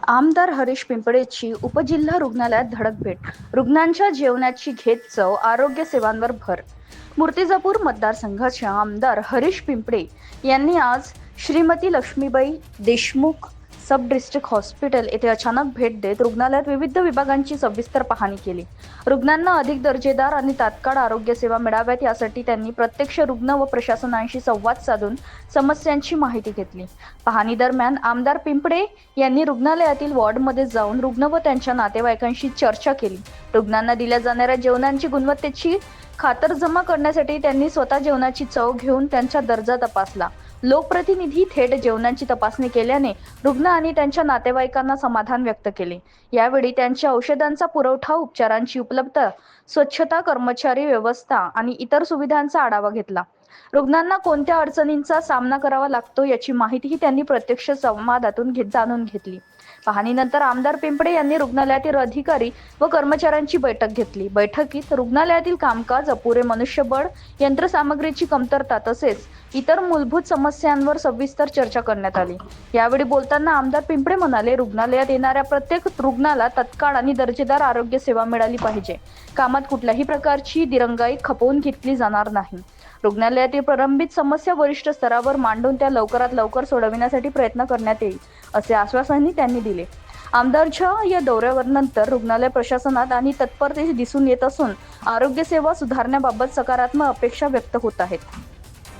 आमदार हरीश पिंपळेची उपजिल्हा रुग्णालयात धडक भेट. रुग्णांच्या जेवणाची घेत चव, आरोग्य सेवांवर भर. मूर्तिजापूर मतदारसंघाचे आमदार हरीश पिंपळे यांनी आज श्रीमती लक्ष्मीबाई देशमुख सब डिस्ट्रिक्ट हॉस्पिटल येथे अचानक भेट देत रुग्णालयात विविध विभागांची सविस्तर पाहणी केली. रुग्णांना अधिक दर्जेदार आणि तात्काळ आरोग्य सेवा मिळाव्यात यासाठी त्यांनी प्रत्यक्ष रुग्ण व प्रशासनाशी संवाद साधून समस्यांची माहिती घेतली. पाहणी दरम्यान आमदार पिंपळे यांनी रुग्णालयातील वॉर्डमध्ये जाऊन रुग्ण व त्यांच्या नातेवाईकांशी चर्चा केली. रुग्णांना दिल्या जाणाऱ्या जेवणाची गुणवत्तेची खातरजमा करण्यासाठी त्यांनी स्वतः जेवणाची चव घेऊन त्यांचा दर्जा तपासला. लोकप्रतिनिधी थेट जेवणाची तपासणी केल्याने रुग्ण आणि त्यांच्या नातेवाईकांना समाधान व्यक्त केले. यावेळी त्यांच्या औषधांचा पुरवठा, उपचारांची उपलब्धता, स्वच्छता, कर्मचारी व्यवस्था आणि इतर सुविधांचा आढावा घेतला. रुग्णांना कोणत्या अडचणींचा सामना करावा लागतो याची माहितीही त्यांनी प्रत्यक्ष संवादातून जाणून घेतली. पाहणीनंतर आमदार पिंपळे यांनी रुग्णालयातील अधिकारी व कर्मचाऱ्यांची बैठक घेतली. बैठकीत रुग्णालयातील कामकाज, अपुरे मनुष्यबळ, यंत्रसामग्रीची कमतरता तसेच इतर मूलभूत समस्यांवर सविस्तर चर्चा करण्यात आली. यावेळी बोलताना आमदार पिंपळे म्हणाले, रुग्णालयात येणाऱ्या प्रत्येक रुग्णाला तत्काळ आणि दर्जेदार आरोग्य सेवा मिळाली पाहिजे. कामात कुठल्याही प्रकारची दिरंगाई खपवून घेतली जाणार नाही. रुग्णालयातील प्रलंबित समस्या वरिष्ठ स्तरावर मांडून त्या लवकरात लवकर सोडविण्यासाठी प्रयत्न करण्यात येईल, असे आश्वासनही त्यांनी दिले. आमदारच्या या दौऱ्यानंतर रुग्णालय प्रशासनात आणि तत्परतेने दिसून येत असून आरोग्य सेवा सुधारण्याबाबत सकारात्मक अपेक्षा व्यक्त होत आहेत.